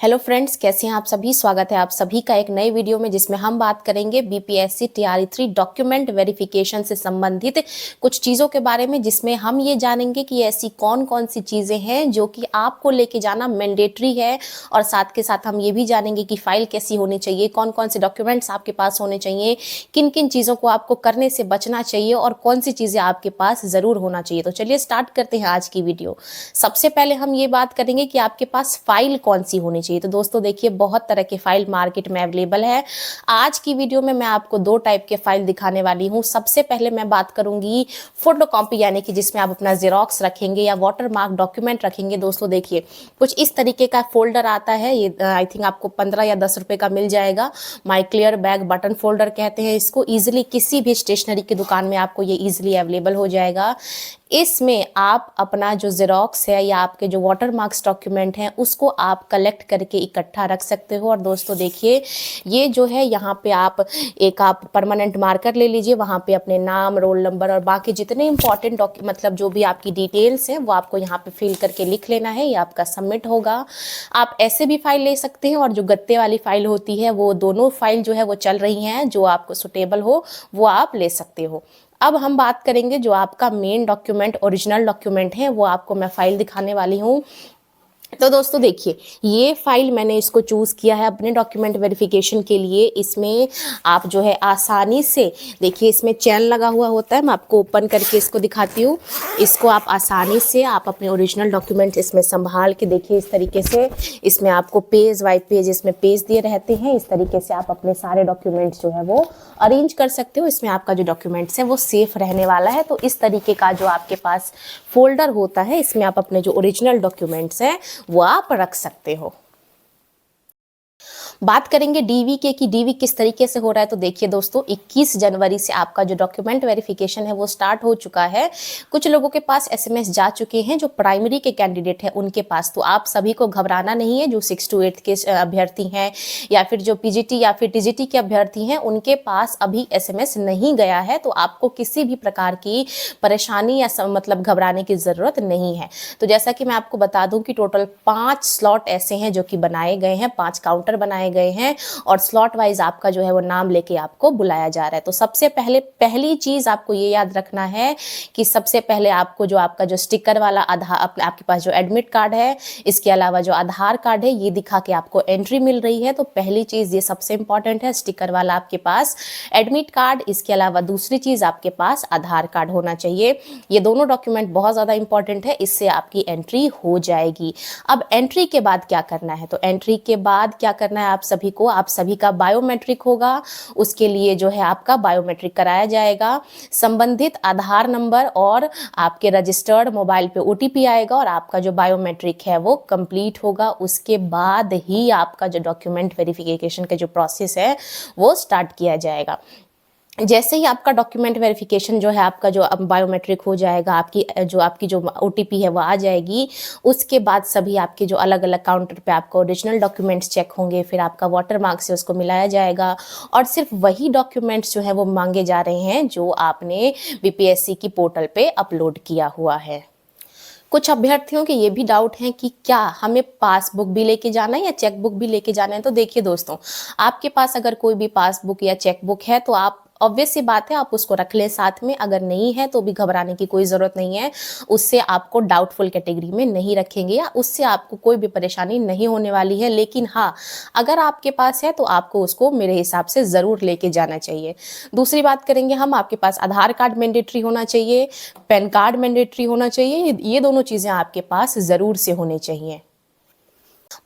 Hello friends, कैसे हैं आप सभी। स्वागत है आप सभी का एक नए वीडियो में, जिसमें हम बात करेंगे बीपीएससी टीआरई 3 डॉक्यूमेंट वेरिफिकेशन से संबंधित कुछ चीज़ों के बारे में, जिसमें हम ये जानेंगे कि ऐसी कौन कौन सी चीज़ें हैं जो कि आपको लेके जाना मैंडेटरी है, और साथ के साथ हम ये भी जानेंगे कि फाइल कैसी होनी चाहिए, कौन कौन से डॉक्यूमेंट्स आपके पास होने चाहिए, किन किन चीज़ों को आपको करने से बचना चाहिए और कौन सी चीज़ें आपके पास ज़रूर होना चाहिए। तो चलिए स्टार्ट करते हैं आज की वीडियो। सबसे पहले हम ये बात करेंगे कि आपके पास फाइल कौन सी होनी चाहिए। तो दोस्तों देखिए, बहुत तरह के फाइल मार्केट में अवेलेबल है। आज की वीडियो में मैं आपको दो टाइप के फाइल दिखाने वाली हूं। सबसे पहले मैं बात करूंगी फोटोकॉपी, यानी कि जिसमें आप अपना जेरोक्स रखेंगे या वाटरमार्क डॉक्यूमेंट रखेंगे। दोस्तों देखिए, कुछ इस तरीके का फोल्डर आता है। ये आई थिंक आपको 15 या 10 रुपए का मिल जाएगा। माई क्लियर बैग बटन फोल्डर कहते हैं इसको। ईजिली किसी भी स्टेशनरी की दुकान में आपको ये ईजिली अवेलेबल हो जाएगा। इसमें आप अपना जो जेरोक्स है या आपके जो वाटरमार्क्स डॉक्यूमेंट हैं उसको आप कलेक्ट करके इकट्ठा रख सकते हो। और दोस्तों देखिए, ये जो है यहाँ पे आप परमानेंट मार्कर ले लीजिए। वहाँ पे अपने नाम, रोल नंबर और बाकी जितने इंपॉर्टेंट मतलब जो भी आपकी डिटेल्स हैं वो आपको यहाँ पे फिल करके लिख लेना है। ये आपका सबमिट होगा। आप ऐसे भी फाइल ले सकते हैं, और जो गत्ते वाली फाइल होती है, वो दोनों फाइल जो है वो चल रही हैं। जो आपको सुटेबल हो वो आप ले सकते हो। अब हम बात करेंगे जो आपका मेन डॉक्यूमेंट, ओरिजिनल डॉक्यूमेंट है, वो आपको मैं फाइल दिखाने वाली हूँ। तो दोस्तों देखिए, ये फाइल मैंने इसको चूज़ किया है अपने डॉक्यूमेंट वेरिफिकेशन के लिए। इसमें आप जो है आसानी से, देखिए इसमें चैन लगा हुआ होता है। मैं आपको ओपन करके इसको दिखाती हूँ। इसको आप आसानी से आप अपने ओरिजिनल डॉक्यूमेंट इसमें संभाल के, देखिए इस तरीके से इसमें आपको पेज वाइज पेज इसमें पेज दिए रहते हैं। इस तरीके से आप अपने सारे डॉक्यूमेंट्स जो है वो अरेंज कर सकते हो। इसमें आपका जो डॉक्यूमेंट्स है वो सेफ रहने वाला है। तो इस तरीके का जो आपके पास फोल्डर होता है, इसमें आप अपने जो ओरिजिनल डॉक्यूमेंट्स हैं वो आप रख सकते हो। बात करेंगे डीवी के कि डीवी किस तरीके से हो रहा है। तो देखिए दोस्तों, 21 जनवरी से आपका जो डॉक्यूमेंट वेरिफिकेशन है वो स्टार्ट हो चुका है। कुछ लोगों के पास एसएमएस जा चुके हैं, जो प्राइमरी के कैंडिडेट हैं उनके पास। तो आप सभी को घबराना नहीं है। जो 6 to 8 के अभ्यर्थी हैं, या फिर जो पीजीटी या फिर टीजीटी के अभ्यर्थी हैं, उनके पास अभी एसएमएस नहीं गया है। तो आपको किसी भी प्रकार की परेशानी या मतलब घबराने की ज़रूरत नहीं है। तो जैसा कि मैं आपको बता दूं कि टोटल 5 स्लॉट ऐसे हैं जो कि बनाए गए हैं, 5 काउंटर बनाए गए हैं, और स्लॉट वाइज आपका जो है वो नाम लेके आपको बुलाया जा रहा है। तो सबसे पहली चीज आपको ये याद रखना है कि सबसे पहले आपको जो आपका जो स्टिकर वाला आधार, आपके पास जो एडमिट कार्ड है, इसके अलावा जो आधार कार्ड है, ये दिखा के आपको एंट्री मिल रही है। तो पहली चीज ये सबसे इंपॉर्टेंट है, स्टिकर वाला आपके पास एडमिट कार्ड। इसके अलावा दूसरी चीज आपके पास आधार कार्ड होना चाहिए। ये दोनों डॉक्यूमेंट बहुत ज्यादा इंपॉर्टेंट है, इससे आपकी एंट्री हो जाएगी। अब एंट्री के बाद क्या करना है, तो एंट्री के बाद क्या करना है, आप सभी का बायोमेट्रिक होगा। उसके लिए जो है आपका बायोमेट्रिक कराया जाएगा। संबंधित आधार नंबर और आपके रजिस्टर्ड मोबाइल पे ओटीपी आएगा, और आपका जो बायोमेट्रिक है वो कंप्लीट होगा। उसके बाद ही आपका जो डॉक्यूमेंट वेरिफिकेशन का जो प्रोसेस है वो स्टार्ट किया जाएगा। जैसे ही आपका डॉक्यूमेंट वेरिफिकेशन जो है, आपका जो बायोमेट्रिक हो जाएगा, आपकी जो ओटीपी है वो आ जाएगी। उसके बाद सभी आपके जो अलग अलग काउंटर पे आपको ओरिजिनल डॉक्यूमेंट्स चेक होंगे, फिर आपका वाटरमार्क से उसको मिलाया जाएगा, और सिर्फ वही डॉक्यूमेंट्स जो है वो मांगे जा रहे हैं जो आपने बीपीएससी की पोर्टल पे अपलोड किया हुआ है। कुछ अभ्यर्थियों के ये भी डाउट है कि क्या हमें पासबुक भी लेके जाना है या चेकबुक भी लेके जाना है। तो देखिए दोस्तों, आपके पास अगर कोई भी पासबुक या चेकबुक है तो आप, ऑब्वियस सी बात है, आप उसको रख लें साथ में। अगर नहीं है तो भी घबराने की कोई ज़रूरत नहीं है। उससे आपको डाउटफुल कैटेगरी में नहीं रखेंगे, या उससे आपको कोई भी परेशानी नहीं होने वाली है। लेकिन हाँ, अगर आपके पास है तो आपको उसको मेरे हिसाब से ज़रूर लेके जाना चाहिए। दूसरी बात करेंगे हम, आपके पास आधार कार्ड मैंडेटरी होना चाहिए, पैन कार्ड मैंडेटरी होना चाहिए। ये दोनों चीज़ें आपके पास ज़रूर से होनी चाहिए।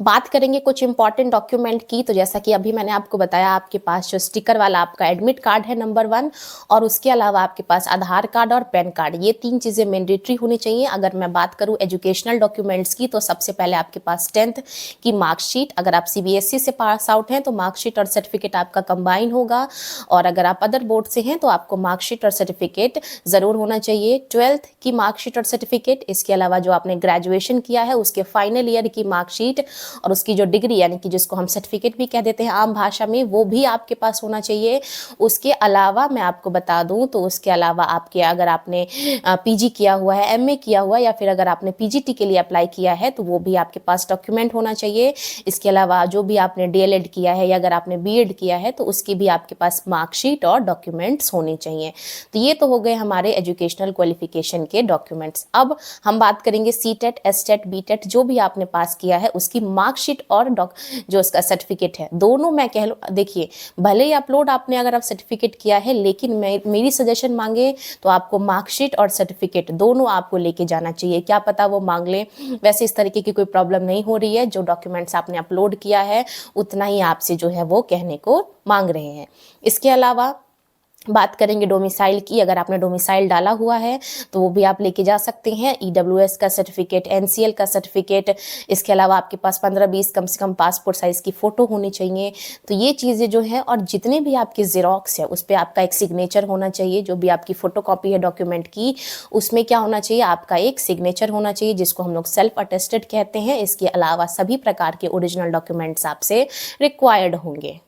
बात करेंगे कुछ इंपॉर्टेंट डॉक्यूमेंट की। तो जैसा कि अभी मैंने आपको बताया, आपके पास जो स्टिकर वाला आपका एडमिट कार्ड है नंबर 1, और उसके अलावा आपके पास आधार कार्ड और पैन कार्ड, ये 3 चीज़ें मैंडेटरी होनी चाहिए। अगर मैं बात करूं एजुकेशनल डॉक्यूमेंट्स की, तो सबसे पहले आपके पास 10th की मार्कशीट। अगर आप सीबीएसई से पास आउट हैं तो मार्कशीट और सर्टिफिकेट आपका कंबाइन होगा, और अगर आप अदर बोर्ड से हैं तो आपको मार्कशीट और सर्टिफिकेट ज़रूर होना चाहिए। 12th की मार्कशीट और सर्टिफिकेट, इसके अलावा जो आपने ग्रेजुएशन किया है उसके फाइनल ईयर की मार्कशीट, और उसकी जो डिग्री यानी कि जिसको हम सर्टिफिकेट भी कह देते हैं आम भाषा में, वो भी आपके पास होना चाहिए। उसके अलावा मैं आपको बता दूं तो उसके अलावा आपके अगर आपने पीजी किया हुआ है, एमए किया हुआ है, या फिर अगर आपने पीजीटी के लिए अप्लाई किया है तो वो भी आपके पास डॉक्यूमेंट होना चाहिए। इसके अलावा जो भी आपने डीएलएड किया है या अगर आपने बीएड किया है तो उसकी भी आपके पास मार्कशीट और डॉक्यूमेंट्स होने चाहिए। तो ये तो हो गए हमारे एजुकेशनल क्वालिफिकेशन के डॉक्यूमेंट्स। अब हम बात करेंगे सीटेट, एसटेट, बीटेट जो भी आपने पास किया है उसकी मार्कशीट और जो उसका सर्टिफिकेट है, दोनों मैं कह लूँ, देखिए भले ही अपलोड आपने अगर आप सर्टिफिकेट किया है, लेकिन मेरी सजेशन मांगे तो आपको मार्कशीट और सर्टिफिकेट दोनों आपको लेके जाना चाहिए। क्या पता वो मांग ले, वैसे इस तरीके की कोई प्रॉब्लम नहीं हो रही है। जो डॉक्यूमेंट्स आपने अपलोड किया है उतना ही आपसे जो है वो कहने को मांग रहे हैं। इसके अलावा बात करेंगे डोमिसाइल की। अगर आपने डोमिसाइल डाला हुआ है तो वो भी आप लेके जा सकते हैं। ईडब्ल्यूएस का सर्टिफिकेट, एनसीएल का सर्टिफिकेट, इसके अलावा आपके पास 15-20 कम से कम पासपोर्ट साइज़ की फ़ोटो होनी चाहिए। तो ये चीज़ें जो हैं, और जितने भी आपके ज़ेरॉक्स है उस पर आपका एक सिग्नेचर होना चाहिए। जो भी आपकी फ़ोटो कॉपी है डॉक्यूमेंट की, उसमें क्या होना चाहिए, आपका एक सिग्नेचर होना चाहिए, जिसको हम लोग सेल्फ अटेस्टेड कहते हैं। इसके अलावा सभी प्रकार के ओरिजिनल डॉक्यूमेंट्स आपसे रिक्वायर्ड होंगे।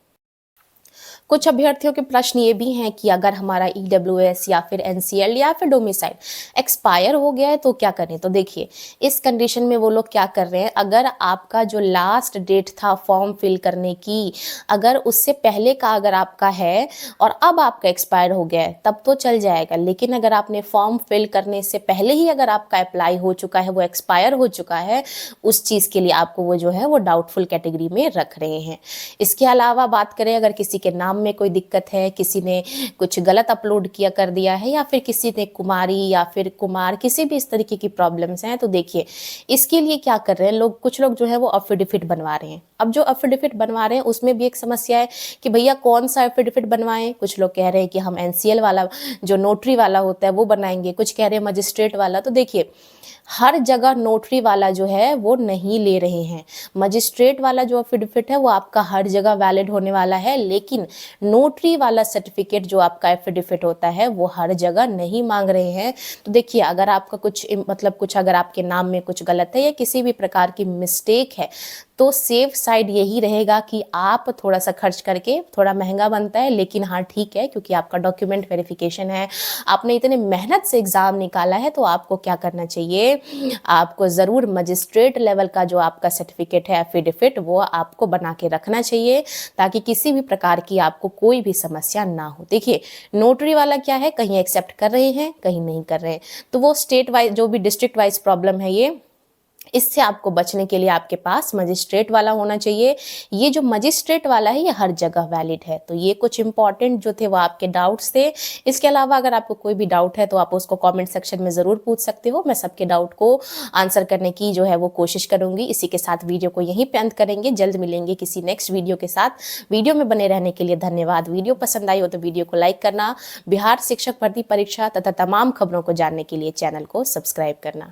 कुछ अभ्यर्थियों के प्रश्न ये भी हैं कि अगर हमारा ईडब्ल्यूएस या फिर एनसीएल या फिर डोमिसाइल एक्सपायर हो गया है तो क्या करें। तो देखिए इस कंडीशन में वो लोग क्या कर रहे हैं, अगर आपका जो लास्ट डेट था फॉर्म फिल करने की, अगर उससे पहले का अगर आपका है और अब आपका एक्सपायर हो गया है तब तो चल जाएगा। लेकिन अगर आपने फॉर्म फिल करने से पहले ही अगर आपका अप्लाई हो चुका है, वो एक्सपायर हो चुका है, उस चीज़ के लिए आपको वो जो है वो डाउटफुल कैटेगरी में रख रहे हैं। इसके अलावा बात करें अगर किसी के नाम में कोई दिक्कत है, किसी ने कुछ गलत अपलोड किया कर दिया है, या फिर किसी ने कुमारी या फिर कुमार किसी भी इस तरीके की प्रॉब्लम्स हैं, तो देखिए इसके लिए क्या कर रहे हैं लोग, कुछ लोग जो है वो अफिडेविट बनवा रहे हैं। अब जो अफिडेविट बनवा रहे हैं उसमें भी एक समस्या है कि भैया कौन सा अफिडेविट बनवाएं। कुछ लोग कह रहे हैं कि हम एनसीएल वाला जो नोटरी वाला होता है वो बनाएंगे, कुछ कह रहे हैं मजिस्ट्रेट वाला। तो देखिए हर जगह नोटरी वाला जो है वो नहीं ले रहे हैं। मजिस्ट्रेट वाला जो एफिडेविट है वो आपका हर जगह वैलिड होने वाला है, लेकिन नोटरी वाला सर्टिफिकेट जो आपका एफिडेविट होता है वो हर जगह नहीं मांग रहे हैं। तो देखिए अगर आपका कुछ अगर आपके नाम में कुछ गलत है या किसी भी प्रकार की मिस्टेक है, तो सेफ साइड यही रहेगा कि आप थोड़ा सा खर्च करके, थोड़ा महंगा बनता है लेकिन हाँ ठीक है, क्योंकि आपका डॉक्यूमेंट वेरिफिकेशन है, आपने इतने मेहनत से एग्ज़ाम निकाला है, तो आपको क्या करना चाहिए, आपको ज़रूर मजिस्ट्रेट लेवल का जो आपका सर्टिफिकेट है एफिडेविट वो आपको बना के रखना चाहिए, ताकि किसी भी प्रकार की आपको कोई भी समस्या ना हो। देखिए नोटरी वाला क्या है, कहीं एक्सेप्ट कर रहे हैं कहीं नहीं कर रहे हैं, तो वो स्टेट वाइज जो भी डिस्ट्रिक्ट वाइज प्रॉब्लम है, ये इससे आपको बचने के लिए आपके पास मजिस्ट्रेट वाला होना चाहिए। ये जो मजिस्ट्रेट वाला है ये हर जगह वैलिड है। तो ये कुछ इंपॉर्टेंट जो थे वो आपके डाउट्स थे। इसके अलावा अगर आपको कोई भी डाउट है तो आप उसको कमेंट सेक्शन में ज़रूर पूछ सकते हो। मैं सबके डाउट को आंसर करने की जो है वो कोशिश करूँगी। इसी के साथ वीडियो को यहीं पे अंत करेंगे। जल्द मिलेंगे किसी नेक्स्ट वीडियो के साथ। वीडियो में बने रहने के लिए धन्यवाद। वीडियो पसंद आई हो तो वीडियो को लाइक करना, बिहार शिक्षक भर्ती परीक्षा तथा तमाम खबरों को जानने के लिए चैनल को सब्सक्राइब करना।